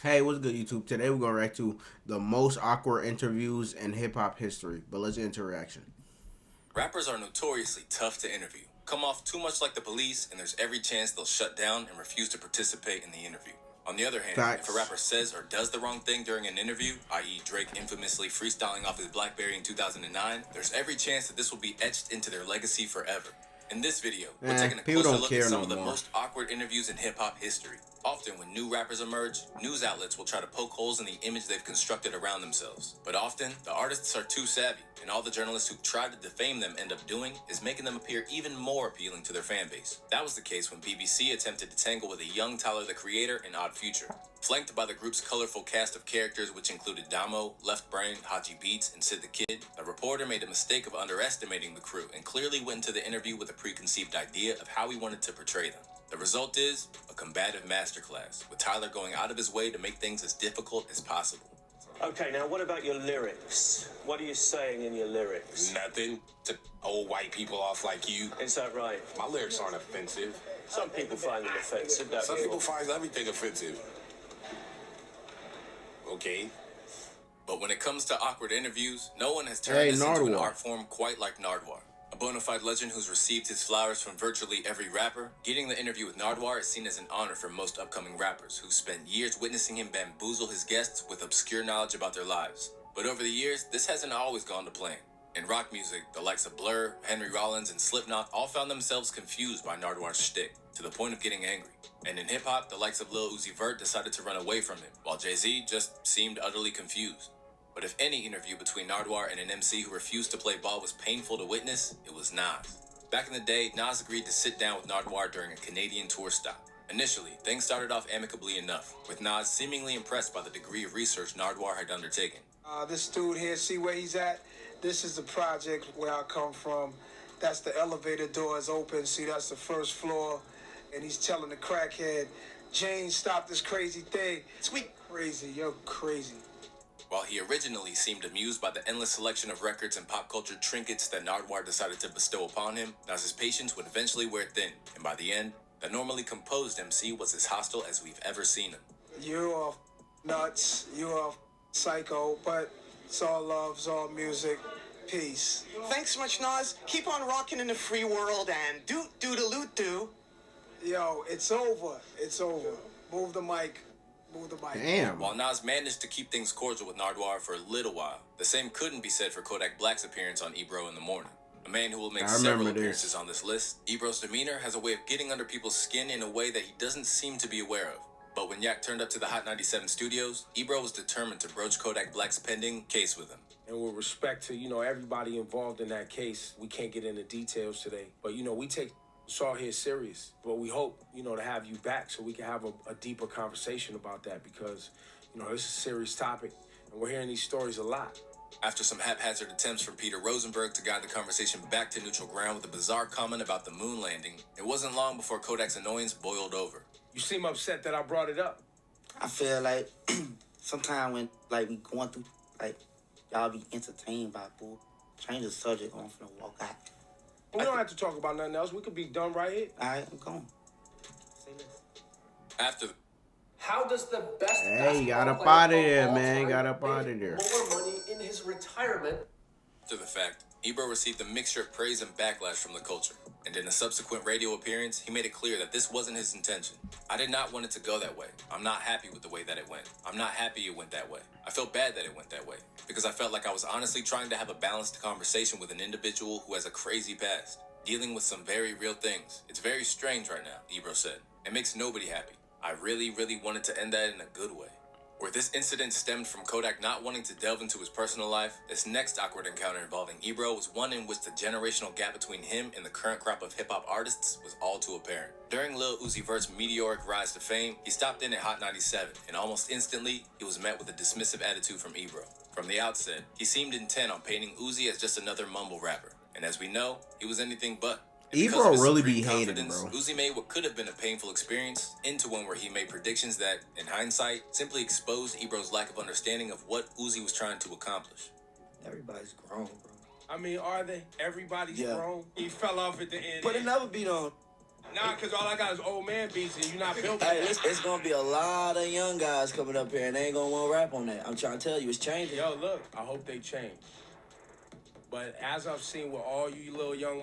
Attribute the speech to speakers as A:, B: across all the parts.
A: Hey, what's good, YouTube? Today we're gonna react to the most awkward interviews in hip hop history. But let's get into reaction.
B: Rappers are notoriously tough to interview, come off too much like the police, and there's every chance they'll shut down and refuse to participate in the interview. On the other hand,
A: Facts.
B: if a rapper says or does the wrong thing during an interview, i.e., Drake infamously freestyling off his Blackberry in 2009, there's every chance that this will be etched into their legacy forever. In this video, we're taking a
A: people
B: closer
A: don't
B: look
A: care
B: at some
A: no
B: of the
A: more.
B: most awkward interviews in hip-hop history. Often, when new rappers emerge, news outlets will try to poke holes in the image they've constructed around themselves. But often, the artists are too savvy, and all the journalists who try to defame them end up doing is making them appear even more appealing to their fan base. That was the case when BBC attempted to tangle with a young Tyler, the Creator, in Odd Future. Flanked by the group's colorful cast of characters, which included Damo, Left Brain, Haji Beats, and Sid the Kid, the reporter made a mistake of underestimating the crew and clearly went into the interview with a preconceived idea of how he wanted to portray them. The result is a combative masterclass, with Tyler going out of his way to make things as difficult as possible.
C: Okay, now what about your lyrics? What are you saying in your lyrics?
D: Nothing to old white people off like you.
C: Is that right?
D: My lyrics aren't offensive.
C: Some people find them offensive, don't
D: Some
C: you?
D: people find everything offensive. Okay.
B: But when it comes to awkward interviews, no one has turned this into an art form quite like Nardwuar. A bona fide legend who's received his flowers from virtually every rapper, getting the interview with Nardwuar is seen as an honor for most upcoming rappers who've spent years witnessing him bamboozle his guests with obscure knowledge about their lives. But over the years, this hasn't always gone to plan. In rock music, the likes of Blur, Henry Rollins, and Slipknot all found themselves confused by Nardwuar's shtick, to the point of getting angry. And in hip-hop, the likes of Lil Uzi Vert decided to run away from him, while Jay-Z just seemed utterly confused. But if any interview between Nardwuar and an MC who refused to play ball was painful to witness, it was Nas. Back in the day, Nas agreed to sit down with Nardwuar during a Canadian tour stop. Initially, things started off amicably enough, with Nas seemingly impressed by the degree of research Nardwuar had undertaken.
E: This dude here, see where he's at? This is the project where I come from. That's the elevator doors open. See, that's the first floor. And he's telling the crackhead, Jane, stop this crazy thing. Sweet crazy, you're crazy.
B: While he originally seemed amused by the endless selection of records and pop culture trinkets that Nardwuar decided to bestow upon him, Nas's patience would eventually wear thin, and by the end, the normally composed MC was as hostile as we've ever seen him.
E: You're nuts, you're psycho, but it's all love, it's all music. Peace.
F: Thanks so much, Nas. Keep on rocking in the free world and do.
E: Yo, it's over. It's over. Move the mic. Move the mic.
A: Damn.
B: While Nas managed to keep things cordial with Nardwuar for a little while, the same couldn't be said for Kodak Black's appearance on Ebro in the Morning. A man who will make several appearances on this list, Ebro's demeanor has a way of getting under people's skin in a way that he doesn't seem to be aware of. But when Yak turned up to the Hot 97 studios, Ebro was determined to broach Kodak Black's pending case with him.
G: And with respect to, everybody involved in that case, we can't get into details today. But, we take Saul here serious. But we hope, to have you back so we can have a deeper conversation about that because, this is a serious topic. And we're hearing these stories a lot.
B: After some haphazard attempts from Peter Rosenberg to guide the conversation back to neutral ground with a bizarre comment about the moon landing, it wasn't long before Kodak's annoyance boiled over.
G: You seem upset that I brought it up.
H: I feel like sometimes when we going through y'all be entertained by bull. Change the subject. I'm finna walk out.
G: We don't have to talk about nothing else. We could be done right here.
H: All right, I'm going. Say this.
B: After
I: How does the best
A: Hey, got up out of there, man. Got up out of there.
I: More money in his retirement.
B: the fact, Ebro received a mixture of praise and backlash from the culture. And in a subsequent radio appearance, he made it clear that this wasn't his intention. I did not want it to go that way. I'm not happy with the way that it went. I'm not happy it went that way. I felt bad that it went that way, because I felt like I was honestly trying to have a balanced conversation with an individual who has a crazy past, dealing with some very real things. It's very strange right now, Ebro said. It makes nobody happy. I really wanted to end that in a good way. Where this incident stemmed from Kodak not wanting to delve into his personal life, this next awkward encounter involving Ebro was one in which the generational gap between him and the current crop of hip-hop artists was all too apparent. During Lil Uzi Vert's meteoric rise to fame, he stopped in at Hot 97, and almost instantly, he was met with a dismissive attitude from Ebro. From the outset, he seemed intent on painting Uzi as just another mumble rapper, and as we know, he was anything but.
A: Ebro really be hating, bro.
B: Uzi made what could have been a painful experience into one where he made predictions that, in hindsight, simply exposed Ebro's lack of understanding of what Uzi was trying to accomplish.
H: Everybody's grown, bro.
G: I mean, are they? Everybody's grown. He fell off at the end.
H: Put another beat on.
G: Nah, because all I got is old man beats and you're not built for
J: Hey,
G: that.
J: it's gonna be a lot of young guys coming up here, and they ain't gonna want to rap on that. I'm trying to tell you, it's changing.
G: Yo, look, I hope they change. But as I've seen with all you little young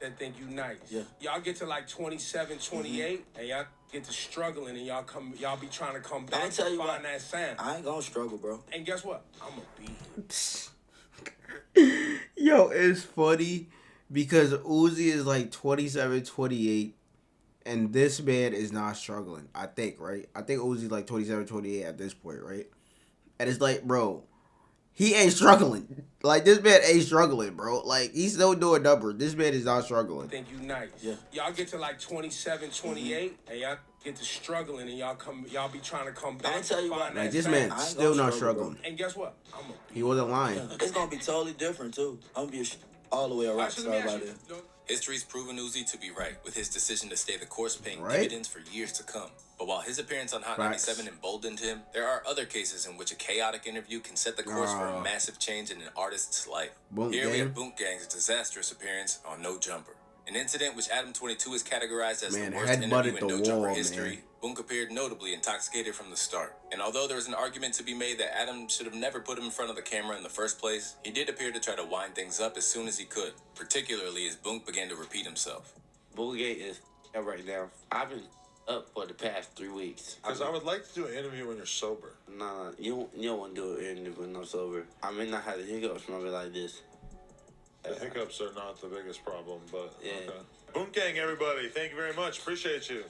G: that think you nice, y'all get to like 27, 28, and y'all get to struggling, and y'all be trying to come back
J: tell
G: and
J: you
G: find
J: what,
G: that sound.
J: I ain't gonna struggle, bro.
G: And guess what? I'm gonna be here.
A: Yo, it's funny because Uzi is like 27, 28, and this man is not struggling. I think, right? I think Uzi's like 27, 28 at this point, right? And it's like, bro, he ain't struggling. Like, this man ain't struggling, bro. Like, he's still doing numbers. This man is not struggling.
G: Think you nice. Y'all get to like 27, 28, and y'all get to struggling, and y'all be trying to come back and find that
A: Like, this
G: sound.
A: man's still not struggling.
G: And guess what? I'm gonna
A: He wasn't lying.
J: It's gonna be totally different too. I'm gonna be all the way a rock star by then.
B: History's proven Uzi to be right, with his decision to stay the course paying
A: Right?
B: dividends for years to come. But while his appearance on Hot
A: Facts.
B: 97 emboldened him, there are other cases in which a chaotic interview can set the course for a massive change in an artist's life.
A: Boom
B: Here we
A: Gang.
B: have Boom Gang's disastrous appearance on No Jumper. An incident which Adam 22 is categorized as
A: Man,
B: the worst interview
A: headbutted
B: in
A: the
B: No Jumper
A: wall,
B: history.
A: man.
B: Boonk appeared notably intoxicated from the start. And although there was an argument to be made that Adam should have never put him in front of the camera in the first place, he did appear to try to wind things up as soon as he could, particularly as Boonk began to repeat himself.
K: Boogate is right now. I've been up for the past 3 weeks.
L: Because I would like to do an interview when you're sober.
K: Nah, you don't want to do an interview when I'm sober. I may not have the hiccups from it like this.
L: The hiccups are not the biggest problem, but
K: Yeah.
L: okay. Boom Gang, everybody. Thank you very much. Appreciate you.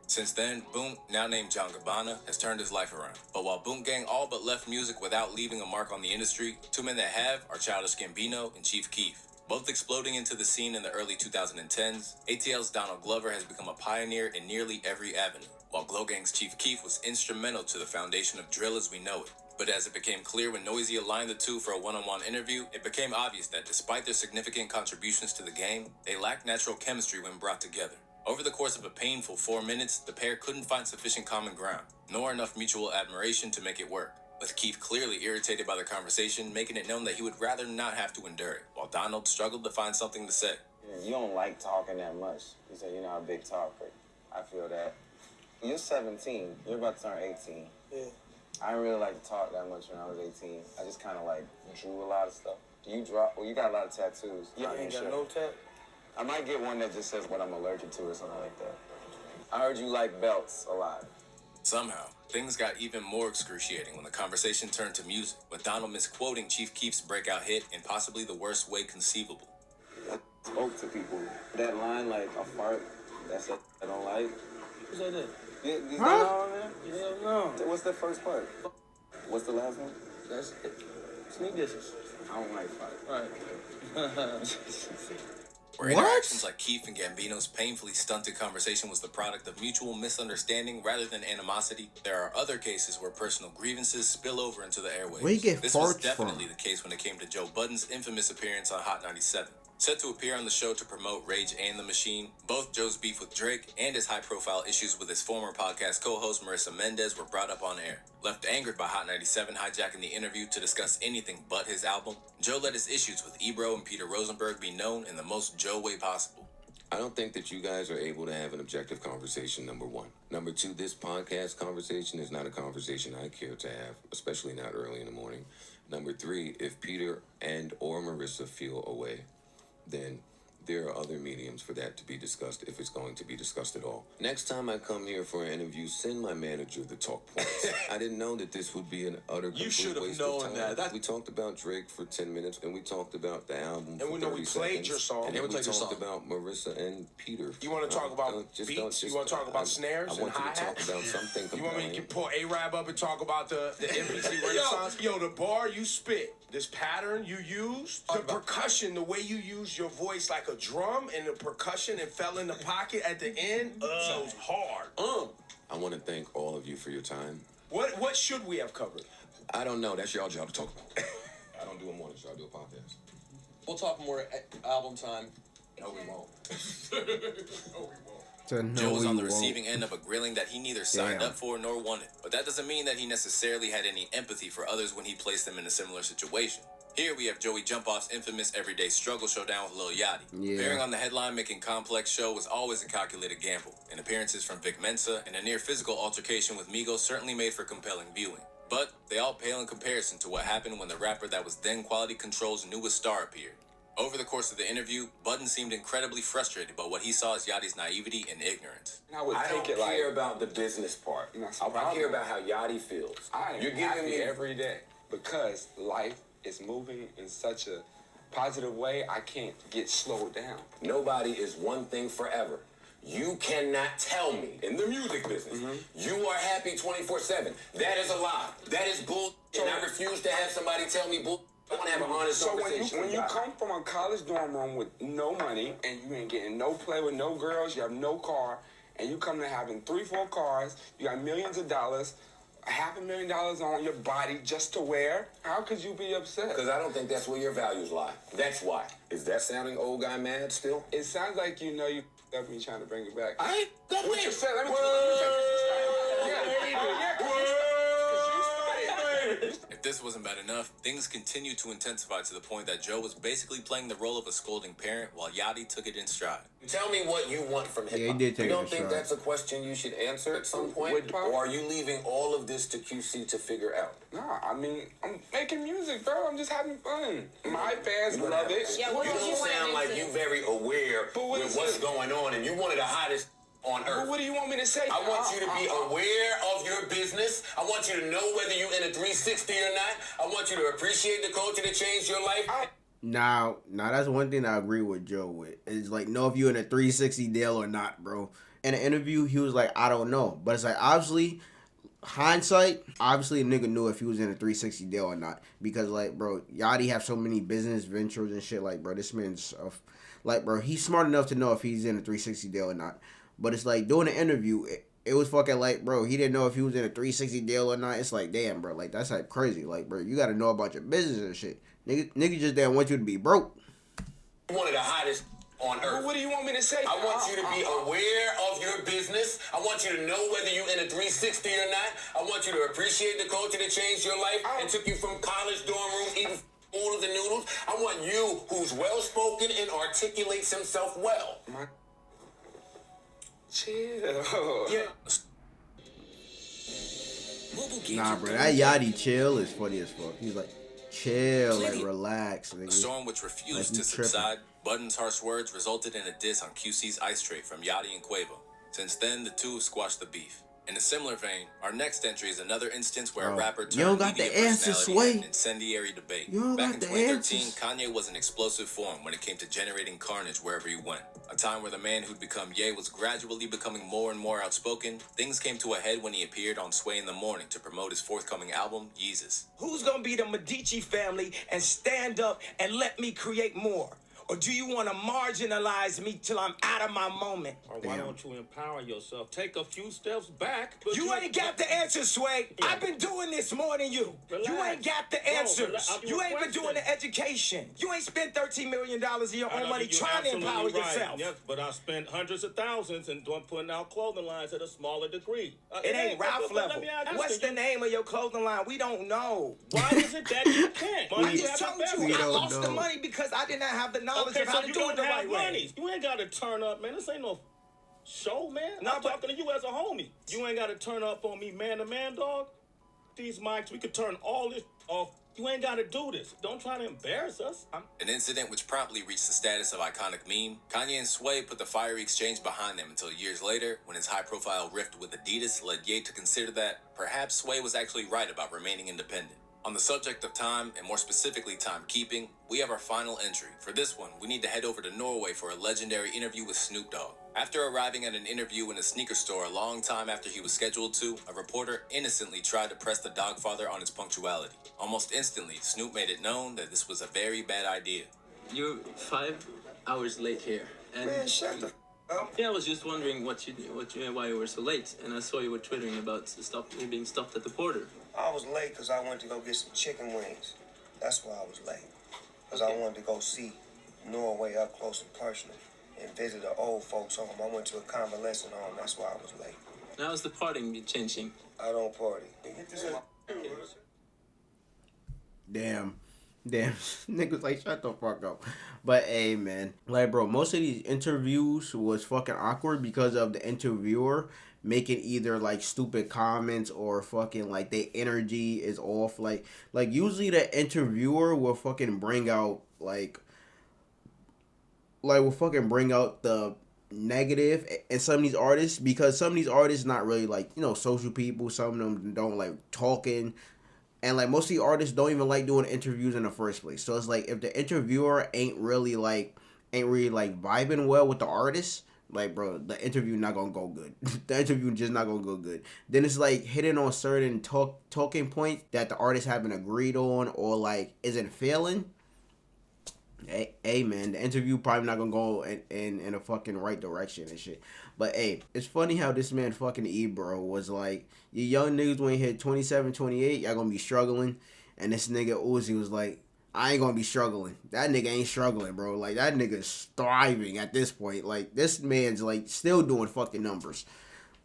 B: Since then, Boonk, now named John Gabbana, has turned his life around. But while Boonk Gang all but left music without leaving a mark on the industry, two men that have are Childish Gambino and Chief Keef. Both exploding into the scene in the early 2010s, ATL's Donald Glover has become a pioneer in nearly every avenue, while Glow Gang's Chief Keef was instrumental to the foundation of drill as we know it. But as it became clear when Noisy aligned the two for a one-on-one interview, it became obvious that despite their significant contributions to the game, they lacked natural chemistry when brought together. Over the course of a painful 4 minutes, the pair couldn't find sufficient common ground, nor enough mutual admiration to make it work, with Keith clearly irritated by the conversation, making it known that he would rather not have to endure it, while Donald struggled to find something to say.
M: You don't like talking that much. You say you're not a big talker. I feel that. You're 17. You're about to turn 18.
E: Yeah.
M: I didn't really like to talk that much when I was 18. I just kind of like drew a lot of stuff. You got a lot of tattoos.
E: You ain't got no tat?
M: I might get one that just says what I'm allergic to or something like that. I heard you like belts a lot.
B: Somehow, things got even more excruciating when the conversation turned to music, with Donald misquoting Chief Keef's breakout hit in possibly the worst way conceivable.
M: I spoke to people. That line, like a fart, that's what I don't like.
E: Who said that?
M: Is
E: Huh?
M: that all on there?
E: Hell no.
M: What's the first part? What's the last one?
E: That's it. Sneak dishes.
M: I don't like fart.
E: Right.
B: Where interactions like Keith and Gambino's painfully stunted conversation was the product of mutual misunderstanding rather than animosity, there are other cases where personal grievances spill over into the airwaves.
A: Where you get
B: This was
A: farts
B: definitely
A: from?
B: the case when it came to Joe Budden's infamous appearance on Hot 97. Set to appear on the show to promote Rage and the Machine, both Joe's beef with Drake and his high-profile issues with his former podcast co-host Marissa Mendez were brought up on air. Left angered by Hot 97 hijacking the interview to discuss anything but his album, Joe let his issues with Ebro and Peter Rosenberg be known in the most Joe way possible.
N: I don't think that you guys are able to have an objective conversation, number one. Number two, this podcast conversation is not a conversation I care to have, especially not early in the morning. Number three, if Peter and or Marissa feel away, then there are other mediums for that to be discussed if it's going to be discussed at all. Next time I come here for an interview, send my manager the talk points. I didn't know that this would be an utter complete
L: should have
N: waste
L: known
N: of time.
L: that.
N: We talked about Drake for 10 minutes, and we talked about the album for
G: And we know
N: 30
G: we played
N: seconds,
G: your song.
N: and
G: And
N: then
G: we
N: we
G: played your
N: talked
G: song.
N: about Marissa and Peter.
G: You want to talk about
N: Just
G: beats? You want to talk about snares
N: I
G: and
N: want you to talk
G: hi-hats?
N: about something
G: You want me to
N: compelling.
G: pull A-Rab up and talk about the NBC Renaissance? Yo, the bar you spit, this pattern you used, the percussion, the way you used your voice like a drum and the percussion and fell in the pocket at the end, sounds hard.
N: I want to thank all of you for your time.
G: What should we have covered?
N: I don't know. That's your job to talk about. I don't do a morning show. I do a podcast.
I: We'll talk more at album time.
N: No, we won't.
B: Joe was on the receiving end of a grilling that he neither signed
A: Damn.
B: up for nor wanted, but that doesn't mean that he necessarily had any empathy for others when he placed them in a similar situation. Here we have Joey Jump-Off's infamous Everyday Struggle showdown with Lil Yachty.
A: Yeah.
B: Appearing on the headline-making Complex show was always a calculated gamble, and appearances from Vic Mensa and a near-physical altercation with Migos certainly made for compelling viewing. But they all pale in comparison to what happened when the rapper that was then Quality Control's newest star appeared. Over the course of the interview, Budden seemed incredibly frustrated by what he saw as Yachty's naivety and ignorance.
O: I don't care about the business part. I care about how Yachty feels.
P: You're giving me every day because life is moving in such a positive way. I can't get slowed down.
O: Nobody is one thing forever. You cannot tell me in the music business you are happy 24/7. That is a lie. That is bull. And I refuse to have somebody tell me bull. I want to have an honest conversation.
P: So when you come from a college dorm room with no money and you ain't getting no play with no girls, you have no car, and you come to having 3-4 cars, you got millions of dollars, $500,000 on your body just to wear, how could you be upset?
O: Because I don't think that's where your values lie. That's why. Is that sounding old guy mad still?
P: It sounds like you know you up me trying to bring it back.
O: I ain't that
P: what
O: way.
P: You said, let me
B: If this wasn't bad enough, things continued to intensify to the point that Joe was basically playing the role of a scolding parent while Yachty took it in stride.
O: Tell me what you want from hip-hop.
A: Yeah, he did take
O: you don't
A: it
O: think
A: in
O: that's a question you should answer at some point? Or are you leaving all of this to QC to figure out?
P: Nah, I mean, I'm making music, bro. I'm just having fun. My fans love it.
O: Yeah, you don't sound like you very aware with what's going on, and you one of the hottest on earth.
P: Well, what do you want me to say?
O: I want you to be aware of your business. I want you to know whether you're in a 360 or not. I want you to appreciate the culture that changed your life.
A: Now that's one thing I agree with Joe with. Is like, know if you're in a 360 deal or not, bro. In an interview, he was like, I don't know. But it's like, obviously, hindsight, obviously a nigga knew if he was in a 360 deal or not. Because, like, bro, Yachty have so many business ventures and shit. Like, bro, this man's, like, bro, he's smart enough to know if he's in a 360 deal or not. But it's like, doing an interview, it was fucking like, bro, he didn't know if he was in a 360 deal or not. It's like, damn, bro, like, that's like crazy. Like, bro, you got to know about your business and shit. Nigga just didn't want you to be broke.
O: One of the hottest on earth.
P: Well, what do you want me to say?
O: I want you to be aware of your business. I want you to know whether you're in a 360 or not. I want you to appreciate the culture that changed your life and took you from college dorm rooms eating oodles and noodles. I want you who's well-spoken and articulates himself well.
P: Chill.
O: Yeah.
A: Nah, bro, that Yachty chill is funny as fuck. He's like, chill, like, relax. Nigga.
B: A storm which refused
A: like,
B: to subside, Budden's harsh words resulted in a diss on QC's Ice Tray from Yachty and Quavo. Since then, the two have squashed the beef. In a similar vein, our next entry is another instance where a rapper turned media personality in an incendiary debate. Back in 2013, Kanye was an explosive form when it came to generating carnage wherever he went. A time where the man who'd become Ye was gradually becoming more and more outspoken. Things came to a head when he appeared on Sway in the Morning to promote his forthcoming album, Yeezus.
Q: Who's gonna be the Medici family and stand up and let me create more? Or do you want to marginalize me till I'm out of my moment?
R: Or why don't you empower yourself? Take a few steps back.
Q: You ain't got the answers, Sway. Yeah. I've been doing this more than you.
R: Relax.
Q: You ain't got the answers. You ain't been doing the education. You ain't spent $13 million of your own money trying to empower yourself.
R: Yes, but I spent hundreds of thousands and putting out clothing lines at a smaller degree.
Q: It ain't Ralph level. What's the name of your clothing line? We don't know.
R: Why is it that you can't?
Q: I just told you I lost the money because I did not have the knowledge of how to do it the right way.
R: You ain't got to turn up, man. This ain't no show, man. I'm talking to you as a homie. You ain't got to turn up on me man to man, dog. These mics, we could turn all this off. You ain't got to do this. Don't try to embarrass us.
B: An incident which promptly reached the status of iconic meme. Kanye and Sway put the fiery exchange behind them until years later, when his high-profile rift with Adidas led Ye to consider that perhaps Sway was actually right about remaining independent. On the subject of time, and more specifically timekeeping, we have our final entry. For this one, we need to head over to Norway for a legendary interview with Snoop Dogg. After arriving at an interview in a sneaker store a long time after he was scheduled to, a reporter innocently tried to press the Dogfather on his punctuality. Almost instantly, Snoop made it known that this was a very bad idea.
S: You're 5 hours late here. And
E: Man, shut the up.
S: Yeah, I was just wondering why you were so late, and I saw you were twittering about you being stopped at the border.
T: I was late because I went to go get some chicken wings. That's why I was late. Because I wanted to go see Norway up close and personal and visit the old folks' home. I went to a convalescent home. That's why I was late.
S: Now is the partying changing?
T: I don't party. Get this
A: Damn. Damn, niggas like shut the fuck up. But hey, man, like bro, most of these interviews was fucking awkward because of the interviewer making either like stupid comments or fucking like their energy is off. Like usually the interviewer will fucking bring out will fucking bring out the negative in some of these artists, because some of these artists not really like, you know, social people. Some of them don't like talking, and like most of the artists don't even like doing interviews in the first place. So it's like if the interviewer ain't really like vibing well with the artist, like bro, the interview not gonna go good. The interview just not gonna go good. Then it's like hitting on certain talking points that the artist haven't agreed on or like isn't failing. Hey man, the interview probably not gonna go in a fucking right direction and shit. But hey, it's funny how this man fucking Ebro was like, you young niggas when you hit 27, 28, y'all gonna be struggling. And this nigga Uzi was like, I ain't gonna be struggling. That nigga ain't struggling, bro. Like that nigga's thriving at this point. Like this man's like still doing fucking numbers.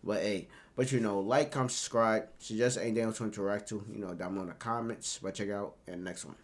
A: But hey, but you know, like, comment, subscribe. Suggest anything else to interact to, you know, down below in the comments. But check out and next one.